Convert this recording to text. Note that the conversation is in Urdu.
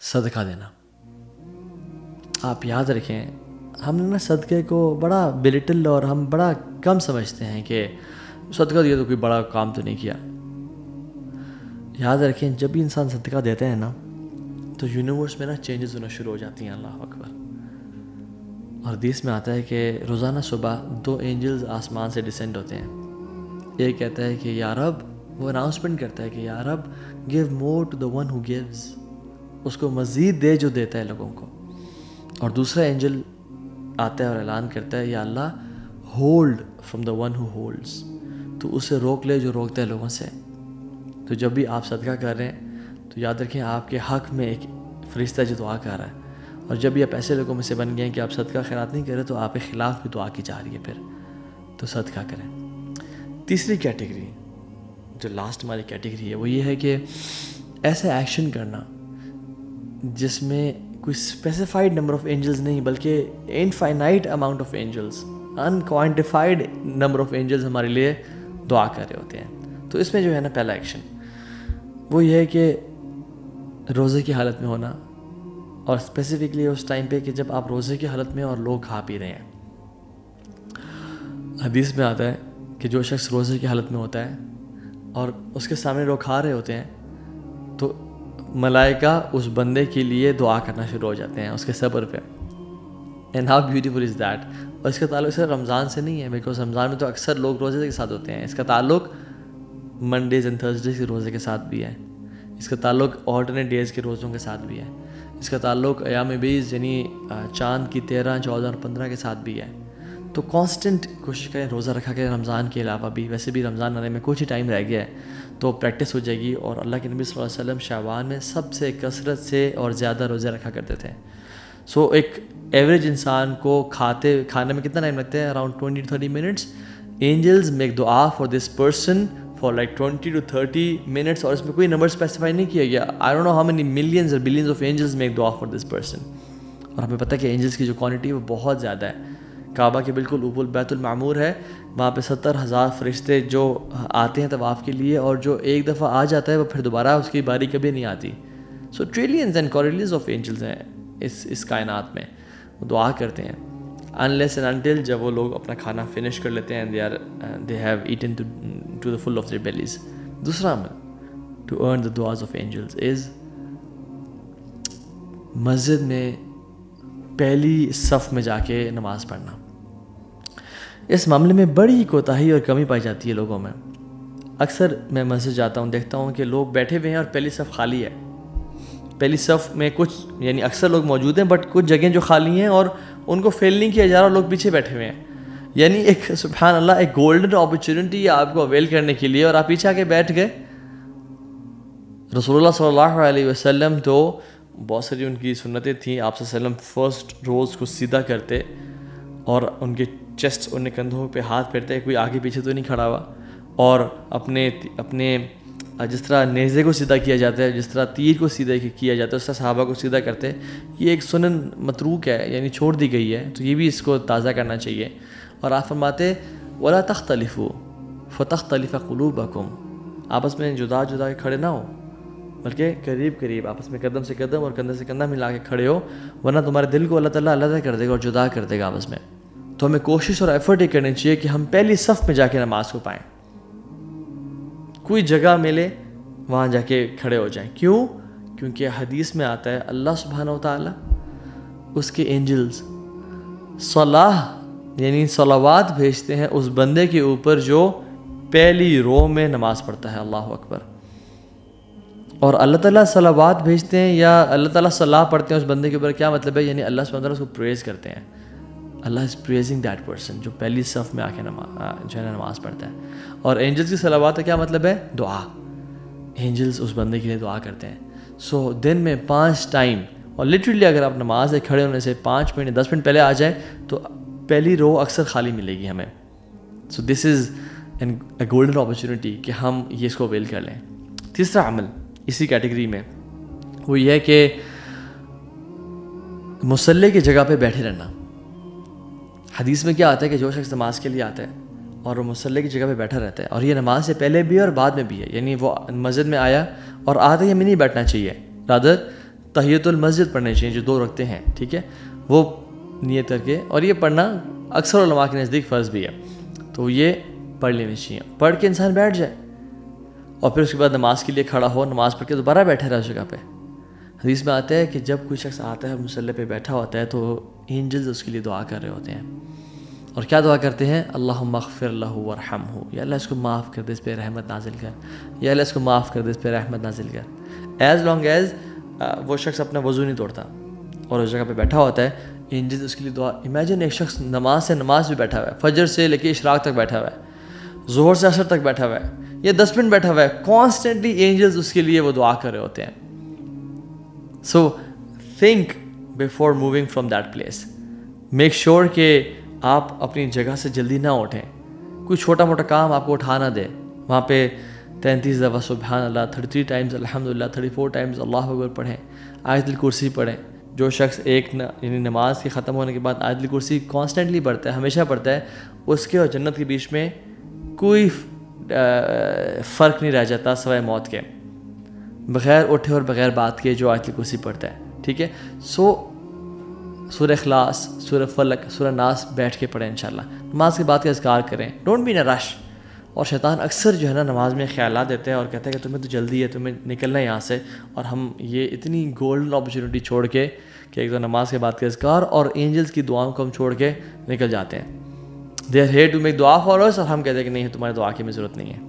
صدقہ دینا. آپ یاد رکھیں ہم نے نا صدقے کو بڑا بلیٹل اور ہم بڑا کم سمجھتے ہیں کہ صدقہ دیا تو کوئی بڑا کام تو نہیں کیا. یاد رکھیں جب بھی انسان صدقہ دیتے ہیں نا تو یونیورس میں نا چینجز ہونا شروع ہو جاتی ہیں. اللہ اکبر. اور حدیث میں آتا ہے کہ روزانہ صبح 2 اینجلز آسمان سے ڈسینڈ ہوتے ہیں. ایک کہتا ہے کہ یا رب، وہ اناؤنسمنٹ کرتا ہے کہ یا رب give more to the one who gives, اس کو مزید دے جو دیتا ہے لوگوں کو. اور دوسرا اینجل آتا ہے اور اعلان کرتا ہے یا اللہ hold from the one who holds, تو اسے روک لے جو روکتا ہے لوگوں سے. تو جب بھی آپ صدقہ کر رہے ہیں تو یاد رکھیں آپ کے حق میں ایک فرشتہ جو دعا کر رہا ہے. اور جب بھی آپ ایسے لوگوں میں سے بن گئے ہیں کہ آپ صدقہ خیرات نہیں کر رہے تو آپ کے خلاف بھی دعا کی جا رہی ہے پھر، تو صدقہ کریں. تیسری کیٹیگری جو لاسٹ ہماری کیٹیگری ہے وہ یہ ہے کہ ایسے ایکشن کرنا جس میں کوئی اسپیسیفائڈ نمبر آف اینجلز نہیں بلکہ infinite amount of angels, unquantified number of angels ہمارے لیے دعا کر رہے ہوتے ہیں. تو اس میں جو ہے نا پہلا ایکشن وہ یہ ہے کہ روزے کی حالت میں ہونا، اور اسپیسیفکلی اس ٹائم پہ کہ جب آپ روزے کی حالت میں اور لوگ کھا پی رہے ہیں. حدیث میں آتا ہے کہ جو شخص روزے کی حالت میں ہوتا ہے اور اس کے سامنے لوگ کھا رہے ہوتے ہیں تو ملائکہ اس بندے کے لیے دعا کرنا شروع ہو جاتے ہیں اس کے صبر پہ. And how beautiful is that. اور اس کا تعلق صرف رمضان سے نہیں ہے، بیکاز رمضان میں تو اکثر لوگ روزے کے ساتھ ہوتے ہیں. اس کا تعلق منڈیز اینڈ تھرسڈیز کے روزے کے ساتھ بھی ہے. اس کا تعلق آلٹرنیٹ ڈیز کے روزوں کے ساتھ بھی ہے. اس کا تعلق ایام بیز یعنی چاند کی 13، 14 اور 15 کے ساتھ بھی ہے. تو کانسٹنٹ کوشش کریں روزہ رکھا کریں رمضان کے علاوہ بھی. ویسے بھی رمضان آنے میں کچھ ہی ٹائم رہ گیا ہے تو پریکٹس ہو جائے گی. اور اللہ کے نبی صلی اللہ علیہ وسلم شعبان میں سب سے کثرت سے اور زیادہ روزے رکھا کرتے تھے. سو ایک ایوریج انسان کو کھانے میں کتنا ٹائم لگتا ہے؟ Around 20 to 30 minutes. Angels make دعا for this person for like 20 to 30 minutes. اور اس میں کوئی نمبر اسپیسیفائی نہیں کیا گیا. I don't know how many millions اور بلینز آف اینجلز میک دعا فار دس پرسن. اور ہمیں پتہ ہے کہ اینجلز کی جو کوانٹٹی وہ بہت زیادہ ہے. کعبہ کے بالکل اوپر بیت المعمور ہے، وہاں پہ 70,000 فرشتے جو آتے ہیں طواف کے لیے، اور جو ایک دفعہ آ جاتا ہے وہ پھر دوبارہ اس کی باری کبھی نہیں آتی. سو ٹریلینز اینڈ کوریلینز آف اینجلز ہیں اس کائنات میں. وہ دعا کرتے ہیں unless and until جب وہ لوگ اپنا کھانا فنش کر لیتے ہیں and they have eaten to the full of their bellies. دوسرا عمل to earn the du'as of angels is مسجد میں پہلی صف میں جا کے نماز پڑھنا. اس معاملے میں بڑی کوتاہی اور کمی پائی جاتی ہے لوگوں میں. اکثر میں مسجد جاتا ہوں، دیکھتا ہوں کہ لوگ بیٹھے ہوئے ہیں اور پہلی صف خالی ہے. پہلی صف میں کچھ یعنی اکثر لوگ موجود ہیں بٹ کچھ جگہیں جو خالی ہیں اور ان کو فیل نہیں کیا جا رہا، لوگ پیچھے بیٹھے ہوئے ہیں. یعنی ایک سبحان اللہ ایک گولڈن اپرچونٹی ہے آپ کو اویل کرنے کے لیے، اور آپ پیچھے آ کے بیٹھ گئے. رسول اللہ صلی اللہ علیہ وسلم تو بہت ساری ان کی سنتیں تھیں. آپ صلی اللہ علیہ وسلم فرسٹ روز کو سیدھا کرتے اور ان کے چیسٹ ان کندھوں پہ ہاتھ پھیرتے، کوئی آگے پیچھے تو نہیں کھڑا ہوا. اور اپنے جس طرح نیزے کو سیدھا کیا جاتا ہے، جس طرح تیر کو سیدھا کیا جاتا ہے، اس طرح صحابہ کو سیدھا کرتے. یہ ایک سنن متروک ہے، یعنی چھوڑ دی گئی ہے، تو یہ بھی اس کو تازہ کرنا چاہیے. اور آپ فرماتے وَلَا تَخْتَلِفُوا فَتَخْتَلِفَ قُلُوبَكُمْ. آپس میں جدا جدا کے کھڑے نہ ہو بلکہ قریب قریب آپس میں قدم سے قدم اور کندھے سے کندھا ملا کے کھڑے ہو، ورنہ تمہارے دل کو اللہ تعالیٰ علیحدہ کر دے گا اور جدا کر دے گا آپس میں. تو ہمیں کوشش اور ایفرٹ یہ کرنی چاہیے کہ ہم پہلی صف میں جا کے نماز کو پائیں. کوئی جگہ ملے وہاں جا کے کھڑے ہو جائیں. کیوں؟ کیونکہ حدیث میں آتا ہے اللہ سبحانہ و تعالیٰ اس کے اینجلز صلاح یعنی صلوات بھیجتے ہیں اس بندے کے اوپر جو پہلی رو میں نماز پڑھتا ہے. اللہ اکبر. اور اللہ تعالیٰ صلوات بھیجتے ہیں یا اللہ تعالیٰ صلاح پڑھتے ہیں اس بندے کے اوپر، کیا مطلب ہے؟ یعنی اللہ سبحانہ و تعالیٰ اس کو پریز کرتے ہیں. اللہ از پریزنگ دیٹ پرسن جو پہلی صف میں آ کے جو ہے نماز پڑھتا ہے. اور اینجلز کی صلوات کا کیا مطلب ہے؟ دعا. اینجلز اس بندے کے لیے دعا کرتے ہیں. سو دن میں 5 ٹائم، اور لٹرلی اگر آپ نماز سے کھڑے ہونے سے 5 منٹ 10 منٹ پہلے آ جائیں تو پہلی رو اکثر خالی ملے گی ہمیں. سو دس از اے گولڈن اپرچونٹی کہ ہم یہ اس کو اویل کر لیں. تیسرا عمل اسی کیٹیگری میں وہ یہ ہے کہ مصلی کی جگہ پہ بیٹھے رہنا. حدیث میں کیا آتا ہے کہ جو شخص نماز کے لیے آتا ہے اور وہ مصلی کی جگہ پہ بیٹھا رہتا ہے، اور یہ نماز سے پہلے بھی اور بعد میں بھی ہے، یعنی وہ مسجد میں آیا اور آتے ہی ہمیں نہیں بیٹھنا چاہیے، رادر تحیۃ المسجد پڑھنے چاہیے جو 2 رکعتیں ہیں, ٹھیک ہے, وہ نیت کر کے, اور یہ پڑھنا اکثر علماء کے نزدیک فرض بھی ہے, تو یہ پڑھ لینی چاہیے. پڑھ کے انسان بیٹھ جائے اور پھر اس کے بعد نماز کے لیے کھڑا ہو, نماز پڑھ کے دوبارہ بیٹھے رہے اس جگہ پہ. حدیث میں آتا ہے کہ جب کوئی شخص آتا ہے مصلی پہ بیٹھا ہوتا ہے تو اینجلز اس کے لیے دعا کر رہے ہوتے ہیں, اور کیا دعا کرتے ہیں؟ اللہم اغفر لہ ورحمہ, یا اللہ اس کو معاف کر دے, اس پہ رحمت نازل کر, یا اللہ اس کو معاف کر دے, اس پہ رحمت نازل کر. ایز لانگ ایز وہ شخص اپنا وضو نہیں توڑتا اور اس جگہ پہ بیٹھا ہوتا ہے, اینجلز اس کے لیے دعا. امیجن ایک شخص نماز سے نماز بھی بیٹھا ہوا ہے, فجر سے لے کے اشراق تک بیٹھا ہوا ہے, ظہر سے عصر تک بیٹھا ہوا ہے, یا 10 منٹ بیٹھا ہوا ہے, کانسٹنٹلی اینجلز اس کے لیے وہ دعا کر رہے ہوتے ہیں. So think before moving from that place. Make sure کہ آپ اپنی جگہ سے جلدی نہ اٹھیں, کوئی چھوٹا موٹا کام آپ کو اٹھا نہ دے. وہاں پہ 33 دفعہ سبحان اللہ, 33 ٹائمز الحمدللہ, 34 ٹائمز اللہ اکبر پڑھیں, آیت الکرسی پڑھیں. جو شخص یعنی نماز کے ختم ہونے کے بعد آیت الکرسی کانسٹنٹلی پڑھتا ہے, ہمیشہ پڑھتا ہے, اس کے اور جنت کے بیچ میں کوئی فرق نہیں رہ جاتا سوائے موت کے, بغیر اٹھے اور بغیر بات کے جو آیت الکرسی پڑھتا ہے, ٹھیک ہے. سو سورہ اخلاص, سورہ فلق, سورہ ناس بیٹھ کے پڑھیں انشاءاللہ. نماز کے بعد کا اذکار کریں, ڈونٹ بی ان اے رش. اور شیطان اکثر جو ہے نا نماز میں خیالات دیتے ہیں اور کہتا ہے کہ تمہیں تو جلدی ہے, تمہیں نکلنا ہے یہاں سے, اور ہم یہ اتنی گولڈن اپرچونیٹی چھوڑ کے کہ ایک تو نماز کے بعد کا اذکار اور اینجلز کی دعاؤں کو ہم چھوڑ کے نکل جاتے ہیں. They are here to make دعا فار اس, اور ہم کہتے ہیں کہ نہیں تمہاری دعا کی ہمیں ضرورت نہیں ہے.